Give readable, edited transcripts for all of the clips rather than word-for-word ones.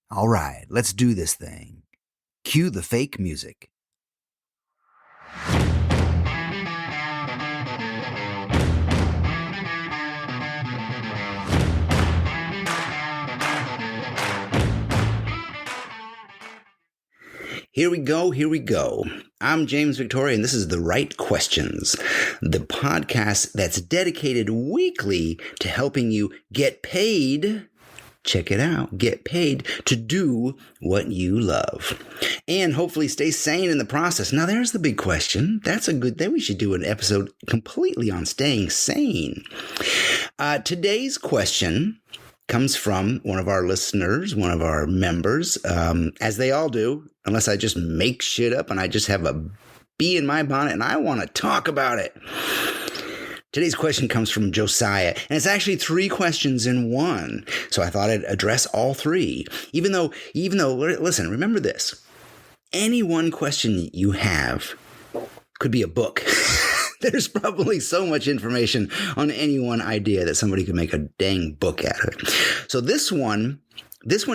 All right, let's do this thing. Cue the fake music. Here we go. I'm James Victoria, and this is The Right Questions, the podcast that's dedicated weekly to helping you get paid. Check it out. Get paid to do what you love. And hopefully stay sane in the process. Now, there's the big question. That's a good thing. We should do an episode completely on staying sane. Today's question comes from one of our listeners, one of our members, as they all do, unless I just make shit up and I just have a bee in my bonnet and I want to talk about it. Today's question comes from Josiah, and it's actually 3 questions in one. So I thought I'd address all 3. Even though, listen, remember this. Any one question you have could be a book. There's probably so much information on any one idea that somebody could make a dang book out of it. So this one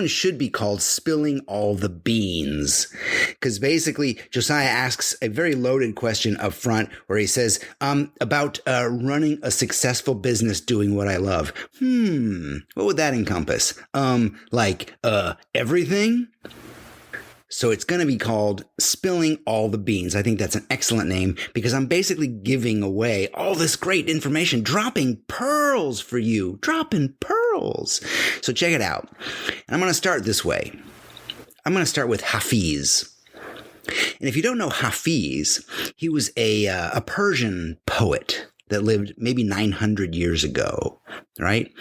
should be called Spilling All the Beans, because basically Josiah asks a very loaded question up front where he says, about running a successful business doing what I love. What would that encompass? Everything? So it's going to be called Spilling All the Beans. I think that's an excellent name because I'm basically giving away all this great information, dropping pearls for you, dropping pearls. So check it out. And I'm going to start this way. I'm going to start with Hafiz. And if you don't know Hafiz, he was a Persian poet that lived maybe 900 years ago, right?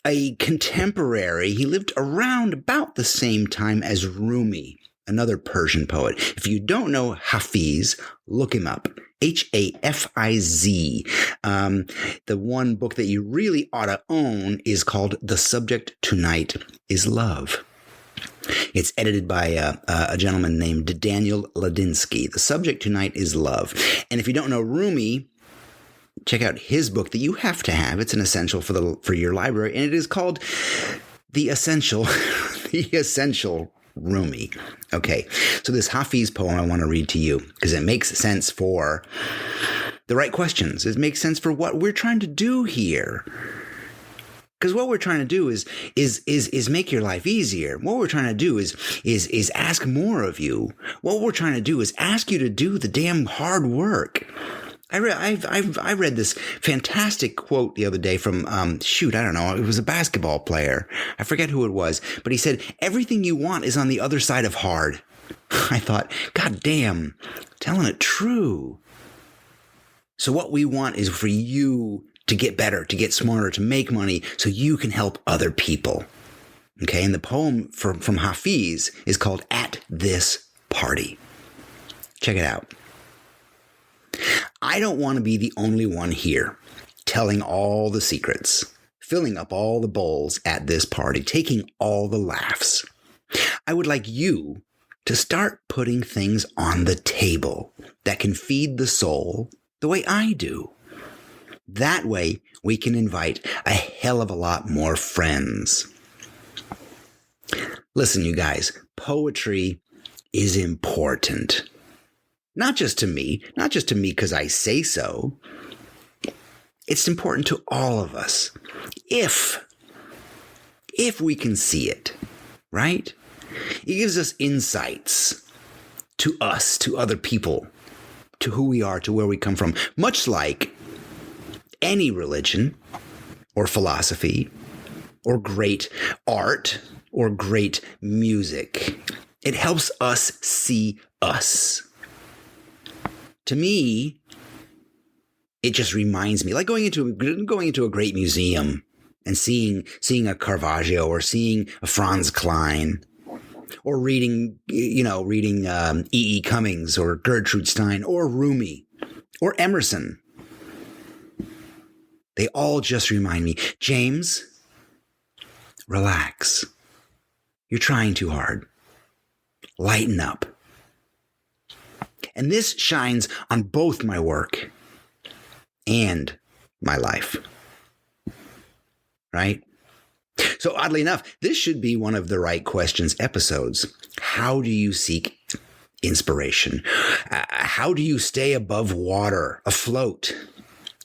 A contemporary, he lived around about the same time as Rumi, another Persian poet. If you don't know Hafiz, look him up. Hafiz. The one book that you really ought to own is called The Subject Tonight is Love. It's edited by a gentleman named Daniel Ladinsky. The Subject Tonight is Love. And if you don't know Rumi, check out his book that you have to have. It's an essential for your library, and it is called The Essential Rumi. Okay, so this Hafiz poem I want to read to you because it makes sense for the right questions. It makes sense for what we're trying to do here. Because what we're trying to do is make your life easier. What we're trying to do is ask more of you. What we're trying to do is ask you to do the damn hard work. I read this fantastic quote the other day from, I don't know, it was a basketball player. I forget who it was, but he said, everything you want is on the other side of hard. I thought, God damn, telling it true. So what we want is for you to get better, to get smarter, to make money so you can help other people. Okay, and the poem from Hafiz is called At This Party. Check it out. I don't want to be the only one here, telling all the secrets, filling up all the bowls at this party, taking all the laughs. I would like you to start putting things on the table that can feed the soul the way I do. That way, we can invite a hell of a lot more friends. Listen, you guys, poetry is important. Not just to me because I say so. It's important to all of us. If we can see it, right? It gives us insights to us, to other people, to who we are, to where we come from. Much like any religion or philosophy or great art or great music. It helps us see us. To me, it just reminds me, like going into a great museum and seeing a Caravaggio or seeing a Franz Klein, or reading E.E. Cummings or Gertrude Stein or Rumi or Emerson. They all just remind me, James, relax. You're trying too hard. Lighten up. And this shines on both my work and my life. Right? So oddly enough, this should be one of the right questions episodes. How do you seek inspiration? How do you stay above water, afloat,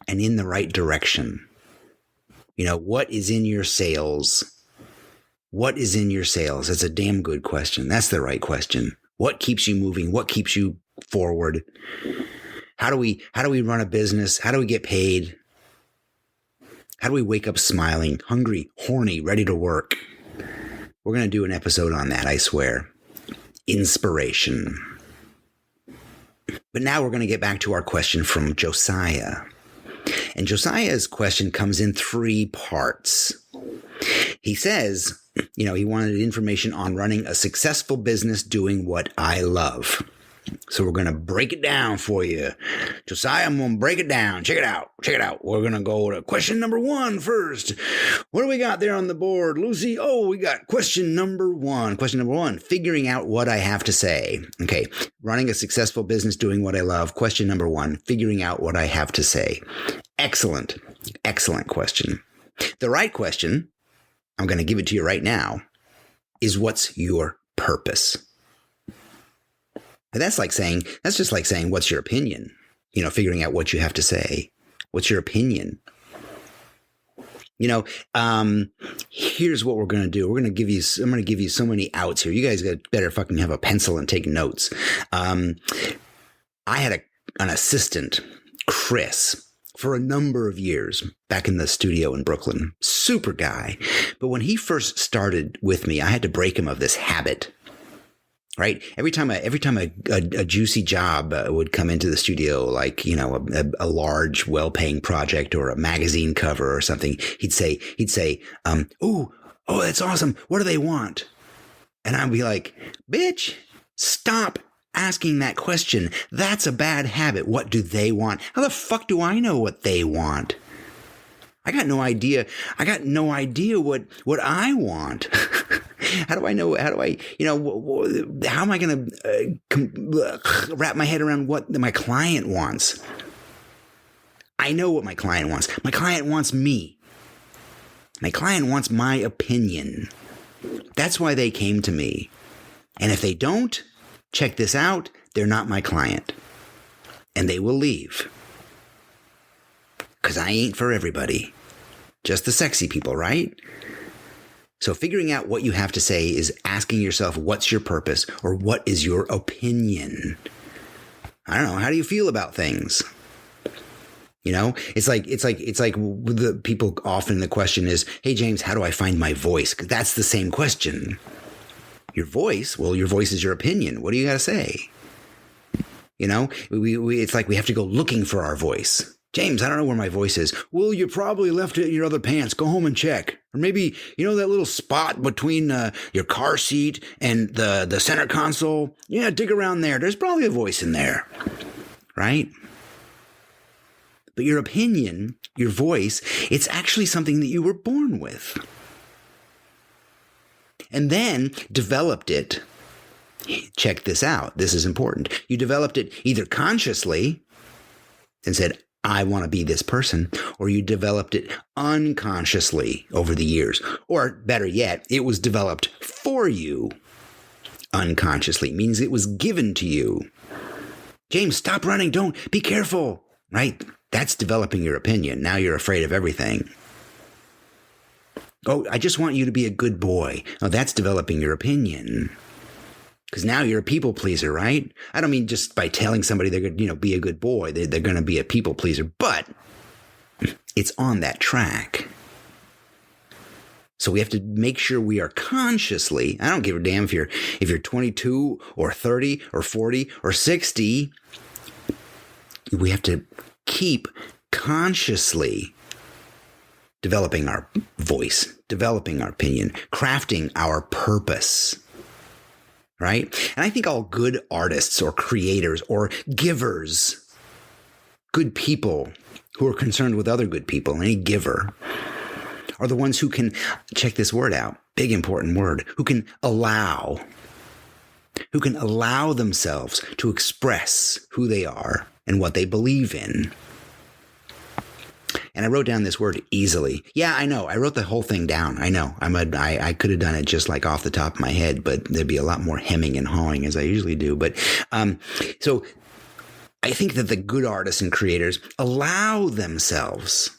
and in the right direction? What is in your sails? What is in your sails? That's a damn good question. That's the right question. What keeps you moving? What keeps you forward? How do we run a business? How do we get paid? How do we wake up smiling, hungry, horny, ready to work? We're going to do an episode on that, I swear. Inspiration. But now we're going to get back to our question from Josiah. And Josiah's question comes in 3 parts. He says, he wanted information on running a successful business doing what I love. So we're going to break it down for you. Josiah, I'm going to break it down. Check it out. We're going to go to question number 1 first. What do we got there on the board, Lucy? Oh, we got question number 1. Question number 1, figuring out what I have to say. Okay, running a successful business doing what I love. Question number 1, figuring out what I have to say. Excellent question. The right question, I'm going to give it to you right now, is what's your purpose? And that's just like saying, what's your opinion? Figuring out what you have to say. What's your opinion? Here's what we're going to do. I'm going to give you so many outs here. You guys better fucking have a pencil and take notes. I had an assistant, Chris, for a number of years back in the studio in Brooklyn. Super guy. But when he first started with me, I had to break him of this habit. Right. Every time a juicy job would come into the studio, like, a large, well-paying project or a magazine cover or something, he'd say, oh, that's awesome. What do they want? And I'd be like, bitch, stop asking that question. That's a bad habit. What do they want? How the fuck do I know what they want? I got no idea what I want. How do I know? How am I going to wrap my head around what my client wants? I know what my client wants. My client wants me. My client wants my opinion. That's why they came to me. And if they don't, check this out, they're not my client. And they will leave. Because I ain't for everybody. Just the sexy people, right? So figuring out what you have to say is asking yourself, what's your purpose, or what is your opinion? I don't know. How do you feel about things? It's like the people often, the question is, hey, James, how do I find my voice? 'Cause that's the same question. Your voice? Well, your voice is your opinion. What do you got to say? It's like we have to go looking for our voice. James, I don't know where my voice is. Well, you probably left it in your other pants. Go home and check. Or maybe, that little spot between your car seat and the center console. Yeah, dig around there. There's probably a voice in there. Right? But your opinion, your voice, it's actually something that you were born with. And then developed it. Check this out. This is important. You developed it either consciously and said, I want to be this person, or you developed it unconsciously over the years. Or better yet, it was developed for you unconsciously, means it was given to you. James, stop running. Don't be careful, right? That's developing your opinion. Now you're afraid of everything. Oh, I just want you to be a good boy. Oh, that's developing your opinion. Because now you're a people pleaser, right? I don't mean just by telling somebody they're going to, be a good boy, they're going to be a people pleaser, but it's on that track. So we have to make sure we are consciously, I don't give a damn if you're 22 or 30 or 40 or 60, we have to keep consciously developing our voice, developing our opinion, crafting our purpose. Right? And I think all good artists or creators or givers, good people who are concerned with other good people, any giver, are the ones who can, check this word out, big important word, who can allow themselves to express who they are and what they believe in. And I wrote down this word easily. Yeah, I know. I wrote the whole thing down. I know. I could have done it just like off the top of my head, but there'd be a lot more hemming and hawing as I usually do. But so I think that the good artists and creators allow themselves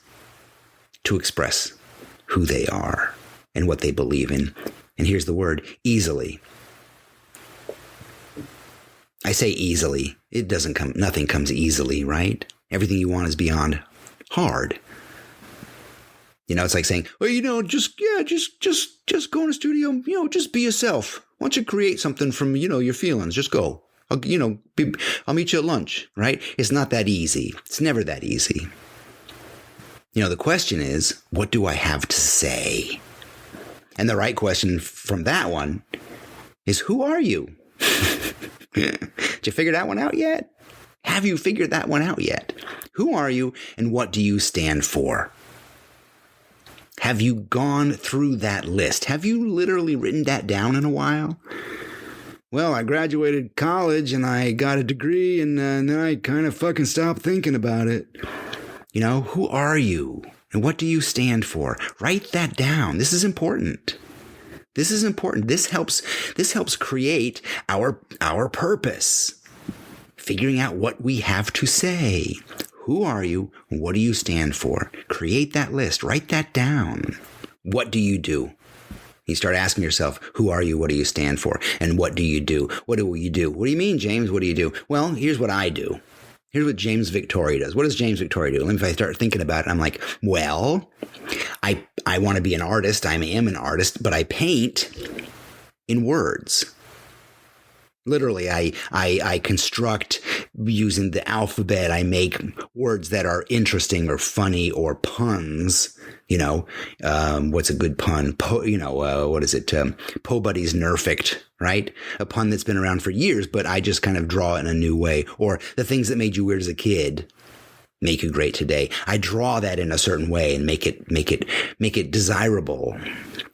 to express who they are and what they believe in. And here's the word, easily. I say easily. Nothing comes easily, right? Everything you want is beyond hard. It's like saying, well, just go in a studio, just be yourself. Why don't you create something from, your feelings? Just go. I'll meet you at lunch, right? It's not that easy. It's never that easy. The question is, what do I have to say? And the right question from that one is, who are you? Did you figure that one out yet? Have you figured that one out yet? Who are you and what do you stand for? Have you gone through that list? Have you literally written that down in a while? Well, I graduated college and I got a degree and then I kind of fucking stopped thinking about it. Who are you and what do you stand for? Write that down. This is important. This is important. This helps create our purpose. Figuring out what we have to say. Who are you? What do you stand for? Create that list. Write that down. What do you do? You start asking yourself, who are you? What do you stand for? And what do you do? What do you do? What do you mean, James? What do you do? Well, here's what I do. Here's what James Victoria does. What does James Victoria do? And if I start thinking about it, I'm like, well, I want to be an artist. I am an artist, but I paint in words. Literally, I construct using the alphabet. I make words that are interesting or funny or puns. What's a good pun? What is it? Po Buddy's Nerfect, right? A pun that's been around for years, but I just kind of draw it in a new way. Or the things that made you weird as a kid make you great today. I draw that in a certain way and make it desirable,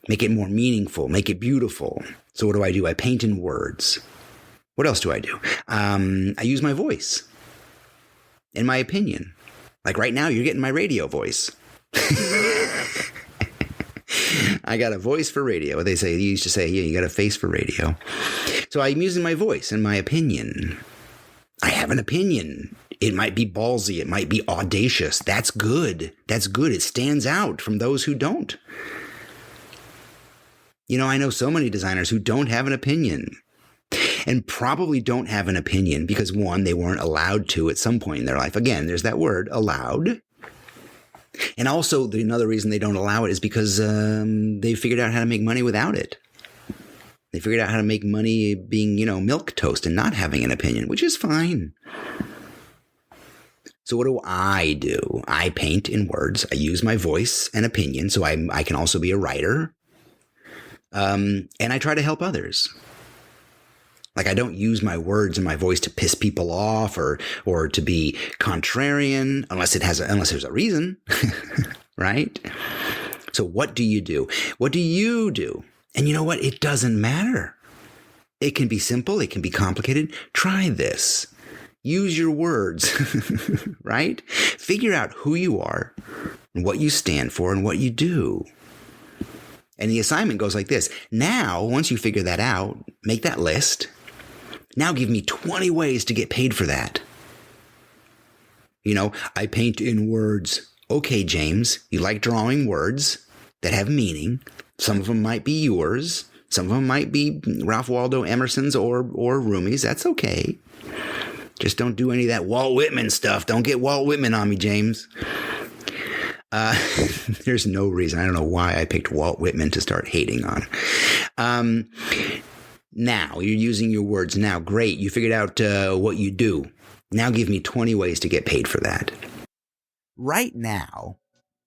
make it more meaningful, make it beautiful. So what do? I paint in words. What else do I do? I use my voice and my opinion. Like right now, you're getting my radio voice. I got a voice for radio. They used to say, yeah, you got a face for radio. So I'm using my voice and my opinion. I have an opinion. It might be ballsy. It might be audacious. That's good. That's good. It stands out from those who don't. I know so many designers who don't have an opinion. And probably don't have an opinion because, one, they weren't allowed to at some point in their life. Again, there's that word, allowed. And also, another reason they don't allow it is because they figured out how to make money without it. They figured out how to make money being, milquetoast and not having an opinion, which is fine. So what do? I paint in words. I use my voice and opinion, so I can also be a writer. And I try to help others. Like I don't use my words and my voice to piss people off or to be contrarian unless there's a reason, right? So what do you do? What do you do? And you know what? It doesn't matter. It can be simple. It can be complicated. Try this. Use your words, right? Figure out who you are and what you stand for and what you do. And the assignment goes like this. Now, once you figure that out, make that list. Now give me 20 ways to get paid for that. I paint in words. Okay, James, you like drawing words that have meaning. Some of them might be yours. Some of them might be Ralph Waldo Emerson's or Rumi's. That's okay. Just don't do any of that Walt Whitman stuff. Don't get Walt Whitman on me, James. There's no reason. I don't know why I picked Walt Whitman to start hating on. Now, you're using your words. Now, great. You figured out what you do. Now give me 20 ways to get paid for that. Right now,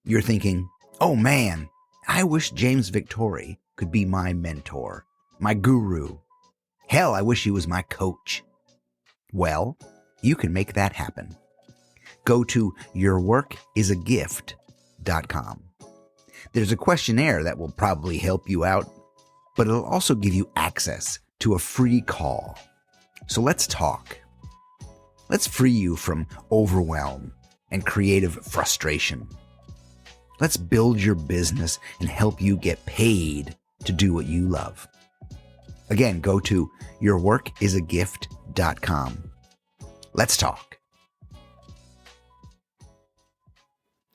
you're thinking, oh man, I wish James Victoria could be my mentor, my guru. Hell, I wish he was my coach. Well, you can make that happen. Go to yourworkisagift.com. There's a questionnaire that will probably help you out, but it'll also give you access to a free call. So let's talk. Let's free you from overwhelm and creative frustration. Let's build your business and help you get paid to do what you love. Again, go to yourworkisagift.com. Let's talk.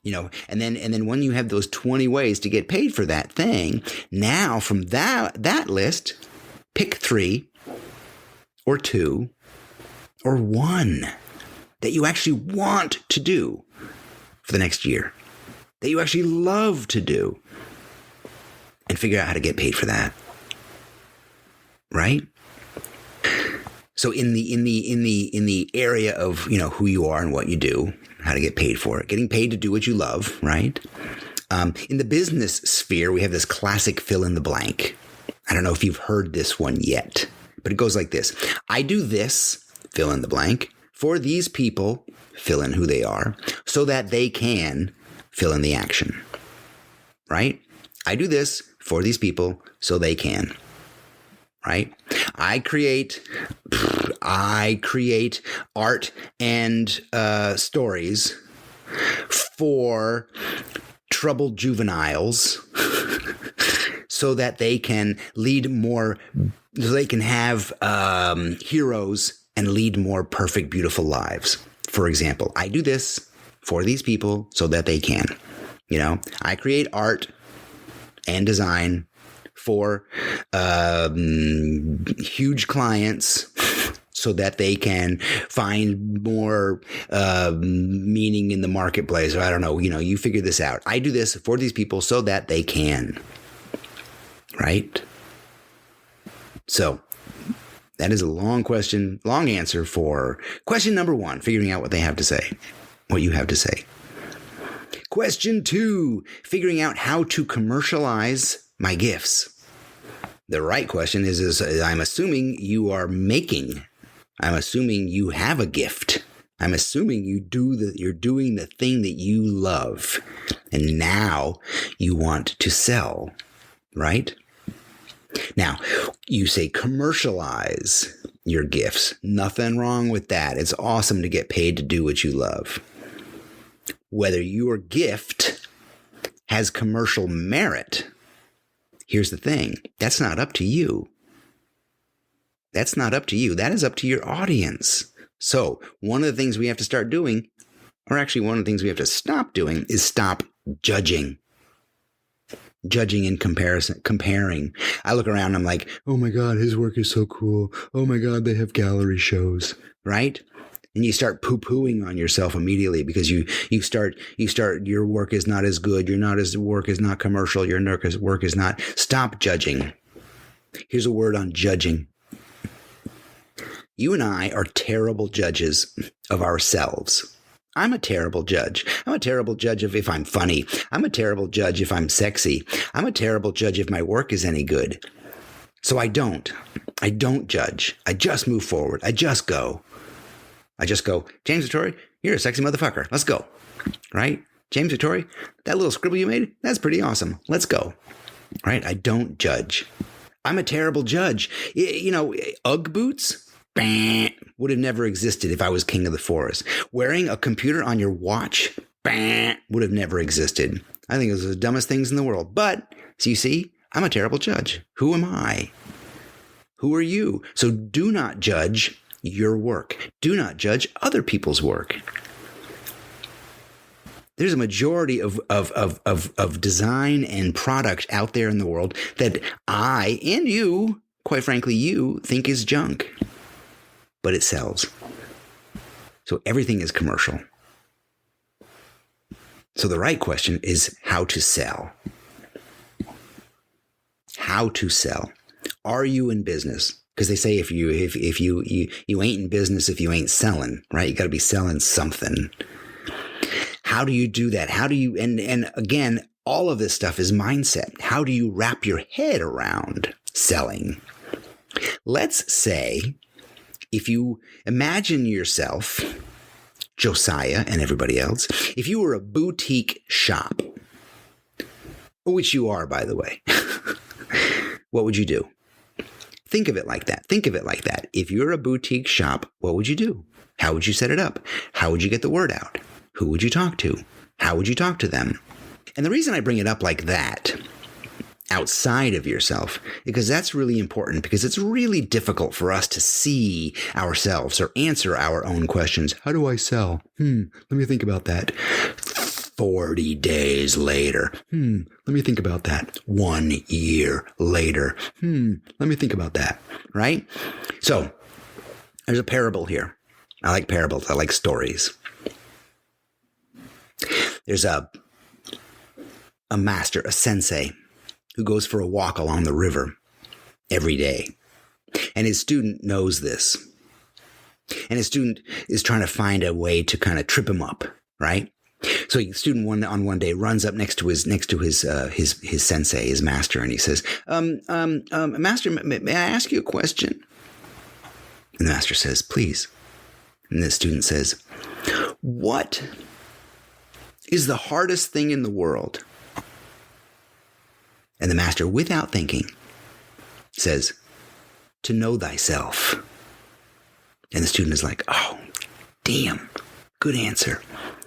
And then when you have those 20 ways to get paid for that thing, now from that list, pick 3 or 2 or 1 that you actually want to do for the next year, that you actually love to do, and figure out how to get paid for that. Right? So in the area of, who you are and what you do, how to get paid for it, getting paid to do what you love, right? In the business sphere, we have this classic fill in the blank. I don't know if you've heard this one yet, but it goes like this. I do this, fill in the blank, for these people, fill in who they are, so that they can fill in the action, right? I do this for these people so they can, right? I create art and stories for troubled juveniles so that they can lead more, so they can have heroes and lead more perfect, beautiful lives. For example, I do this for these people so that they can. I create art and design for huge clients so that they can find more meaning in the marketplace. Or I don't know, you figure this out. I do this for these people so that they can. Right? So that is a long answer for question number 1, figuring out what they have to say, what you have to say. Question 2, figuring out how to commercialize my gifts. The right question is I'm assuming you are making. I'm assuming you have a gift. I'm assuming you're doing the thing that you love, and now you want to sell, right? Now, you say commercialize your gifts. Nothing wrong with that. It's awesome to get paid to do what you love. Whether your gift has commercial merit, here's the thing. That's not up to you. That's not up to you. That is up to your audience. So one of the things we have to start doing, or actually one of the things we have to stop doing, is stop judging. Judging and comparing. I look around, I'm like, oh my God, his work is so cool. Oh my God, they have gallery shows, right? And you start poo-pooing on yourself immediately because you start, your work is not as good. Work is not commercial. Your work is not. Stop judging. Here's a word on judging. You and I are terrible judges of ourselves. I'm a terrible judge. I'm a terrible judge of if I'm funny. I'm a terrible judge if I'm sexy. I'm a terrible judge if my work is any good. So I don't judge. I just move forward. I just go, James Vittori, you're a sexy motherfucker. Let's go. Right? James Vittori, that little scribble you made, that's pretty awesome. Let's go. Right? I don't judge. I'm a terrible judge. Ugg boots would have never existed if I was king of the forest. Wearing a computer on your watch would have never existed. I think it was the dumbest things in the world. But, so you see, I'm a terrible judge. Who am I? Who are you? So do not judge your work. Do not judge other people's work. There's a majority of design and product out there in the world that I and you, quite frankly, you think is junk. But it sells. So everything is commercial. So the right question is how to sell. How to sell. Are you in business? Because they say if you ain't in business if you ain't selling, right? You got to be selling something. How do you do that? How do you and again, all of this stuff is mindset. How do you wrap your head around selling? Let's say if you imagine yourself, Josiah and everybody else, if you were a boutique shop, which you are, by the way, what would you do? Think of it like that. If you're a boutique shop, what would you do? How would you set it up? How would you get the word out? Who would you talk to? How would you talk to them? And the reason I bring it up like that, outside of yourself, because that's really important, because it's really difficult for us to see ourselves or answer our own questions. How do I sell? Let me think about that. 40 days later. Let me think about that. 1 year later. Let me think about that. Right? So there's a parable here. I like parables. I like stories. There's a master, a sensei, who goes for a walk along the river every day. And his student knows this. And his student is trying to find a way to kind of trip him up, right? So the student one day runs up next to his sensei, his master, and he says, "Master, may I ask you a question?" And the master says, "Please." And the student says, "What is the hardest thing in the world?" And the master, without thinking, says, "To know thyself." And the student is like, "Oh, damn, good answer."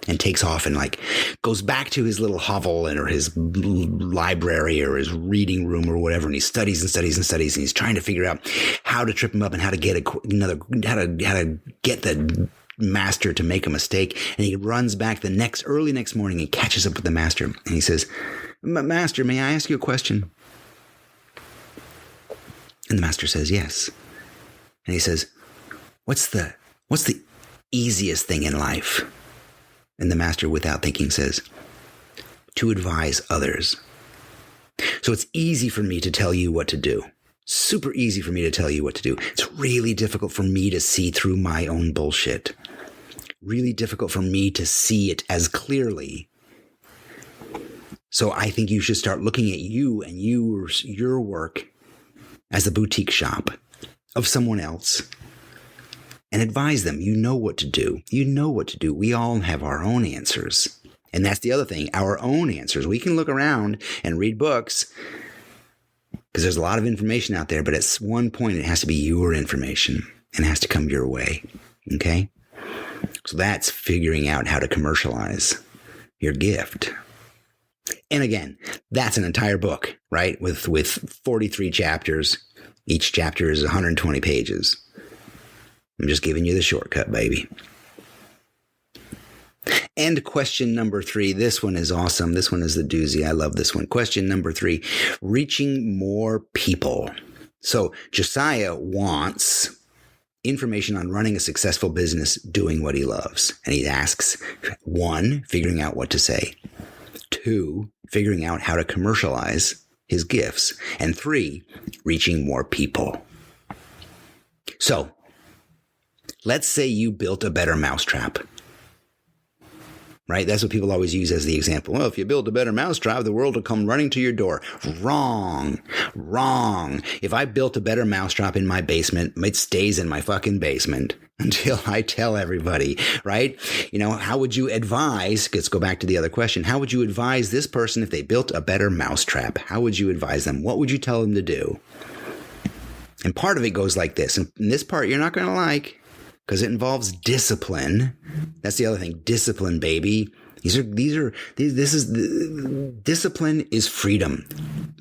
And takes off and goes back to his little hovel or his library or his reading room or whatever. And he studies and studies and studies. And he's trying to figure out how to trip him up and how to get how to get the master to make a mistake. And he runs back early next morning and catches up with the master. And he says, "Master, may I ask you a question?" And the master says, "Yes." And he says, What's the easiest thing in life?" And the master, without thinking, says, "To advise others." So it's easy for me to tell you what to do. Super easy for me to tell you what to do. It's really difficult for me to see through my own bullshit. Really difficult for me to see it as clearly. So I think you should start looking at you and your work as a boutique shop of someone else and advise them. You know what to do. You know what to do. We all have our own answers. And that's the other thing, our own answers. We can look around and read books because there's a lot of information out there, but at one point it has to be your information and it has to come your way. Okay? So that's figuring out how to commercialize your gift. And again, that's an entire book, right? With 43 chapters. Each chapter is 120 pages. I'm just giving you the shortcut, baby. And question number 3. This one is awesome. This one is the doozy. I love this one. Question number 3, reaching more people. So Josiah wants information on running a successful business, doing what he loves. And he asks, 1, figuring out what to say. 2, figuring out how to commercialize his gifts. And 3, reaching more people. So let's say you built a better mousetrap. Right? That's what people always use as the example. Well, if you build a better mousetrap, the world will come running to your door. Wrong. If I built a better mousetrap in my basement, it stays in my fucking basement until I tell everybody, right? How would you advise, let's go back to the other question. How would you advise this person if they built a better mousetrap? How would you advise them? What would you tell them to do? And part of it goes like this. And this part you're not going to like, because it involves discipline. That's the other thing. Discipline, baby. Discipline is freedom.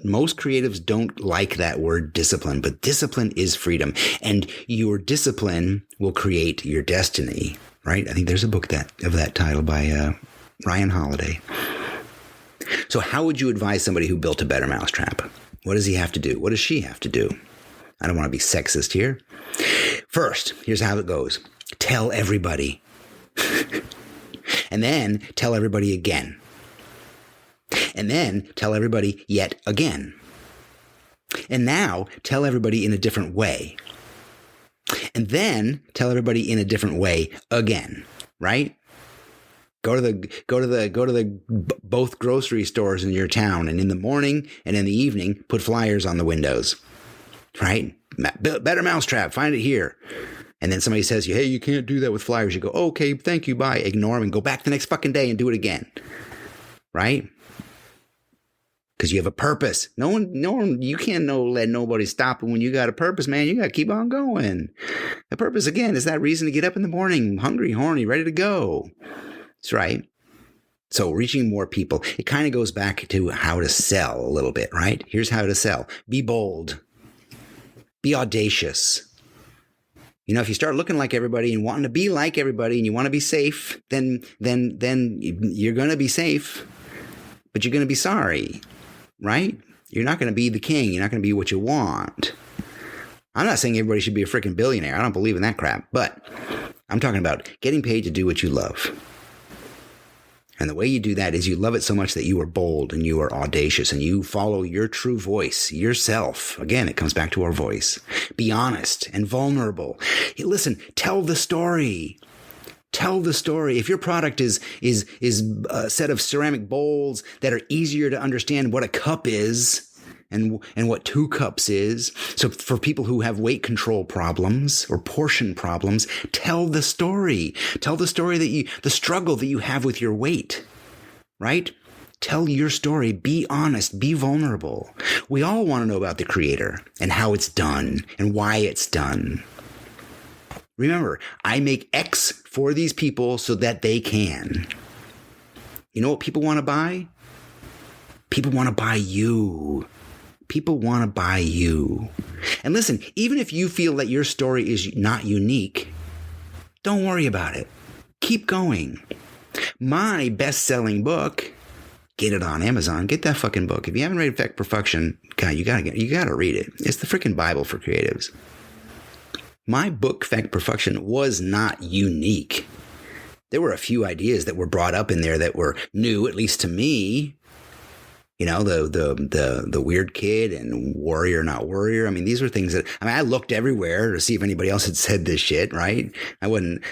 Most creatives don't like that word discipline, but discipline is freedom. And your discipline will create your destiny, right? I think there's a book of that title by Ryan Holiday. So how would you advise somebody who built a better mousetrap? What does he have to do? What does she have to do? I don't want to be sexist here. First, here's how it goes. Tell everybody. And then tell everybody again. And then tell everybody yet again. And now tell everybody in a different way. And then tell everybody in a different way again, right? Go to the both grocery stores in your town, and in the morning and in the evening, put flyers on the windows, right? Better mousetrap, find it here. And then somebody says, hey, you can't do that with flyers. You go, okay, thank you, bye. Ignore them and go back the next fucking day and do it again. Right? Because you have a purpose. No one, you can't let nobody stop it when you got a purpose, man. You got to keep on going. The purpose, again, is that reason to get up in the morning, hungry, horny, ready to go. That's right. So reaching more people, it kind of goes back to how to sell a little bit, right? Here's how to sell. Be bold. Be audacious. You know, if you start looking like everybody and wanting to be like everybody and you want to be safe, then you're going to be safe, but you're going to be sorry, right? You're not going to be the king. You're not going to be what you want. I'm not saying everybody should be a freaking billionaire. I don't believe in that crap, but I'm talking about getting paid to do what you love. And the way you do that is you love it so much that you are bold and you are audacious and you follow your true voice, yourself. Again, it comes back to our voice. Be honest and vulnerable. Hey, listen, tell the story. Tell the story. If your product is a set of ceramic bowls that are easier to understand what a cup is, and what 2 cups is. So for people who have weight control problems or portion problems, tell the story. Tell the story the struggle that you have with your weight, right? Tell your story. Be honest. Be vulnerable. We all want to know about the creator and how it's done and why it's done. Remember, I make X for these people so that they can. You know what people want to buy? People want to buy you. People want to buy you. And listen, even if you feel that your story is not unique, don't worry about it. Keep going. My best-selling book, get it on Amazon. Get that fucking book. If you haven't read Effect Perfection, God, you gotta read it. It's the freaking Bible for creatives. My book, Effect Perfection, was not unique. There were a few ideas that were brought up in there that were new, at least to me. You know, the weird kid and warrior, not warrior. I mean, these were things that, I looked everywhere to see if anybody else had said this shit, right? I wouldn't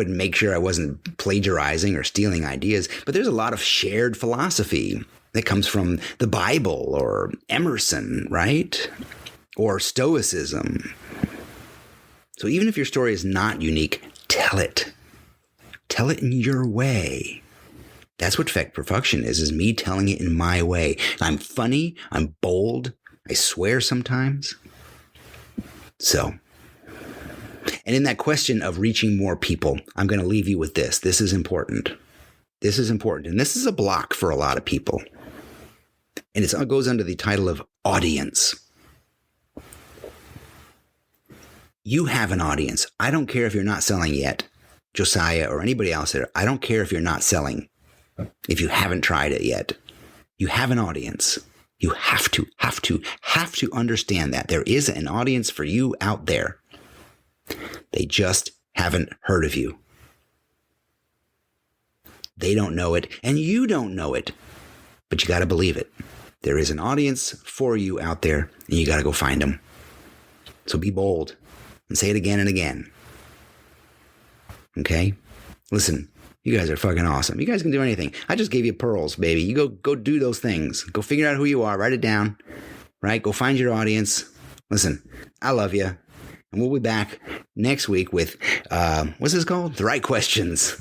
make sure I wasn't plagiarizing or stealing ideas, but there's a lot of shared philosophy that comes from the Bible or Emerson, right? Or Stoicism. So even if your story is not unique, tell it. Tell it in your way. That's what Effect Perfection is me telling it in my way. I'm funny. I'm bold. I swear sometimes. So, and in that question of reaching more people, I'm going to leave you with this. This is important. This is important. And this is a block for a lot of people. And it goes under the title of audience. You have an audience. I don't care if you're not selling yet, Josiah or anybody else there. I don't care if you're not selling. If you haven't tried it yet, you have an audience. You have to understand that there is an audience for you out there. They just haven't heard of you. They don't know it, and you don't know it, but you got to believe it. There is an audience for you out there, and you got to go find them. So be bold and say it again and again. Okay? Listen. You guys are fucking awesome. You guys can do anything. I just gave you pearls, baby. You go do those things. Go figure out who you are. Write it down. Right? Go find your audience. Listen, I love you. And we'll be back next week with, what's this called? The Right Questions.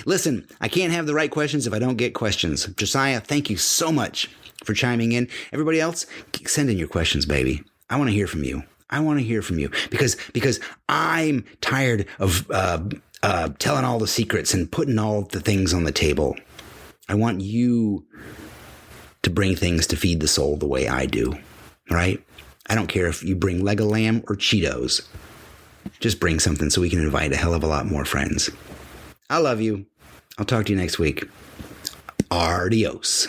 Listen, I can't have the right questions if I don't get questions. Josiah, thank you so much for chiming in. Everybody else, send in your questions, baby. I want to hear from you. I want to hear from you because I'm tired of telling all the secrets and putting all the things on the table. I want you to bring things to feed the soul the way I do, right? I don't care if you bring leg of lamb or Cheetos. Just bring something so we can invite a hell of a lot more friends. I love you. I'll talk to you next week. Adios.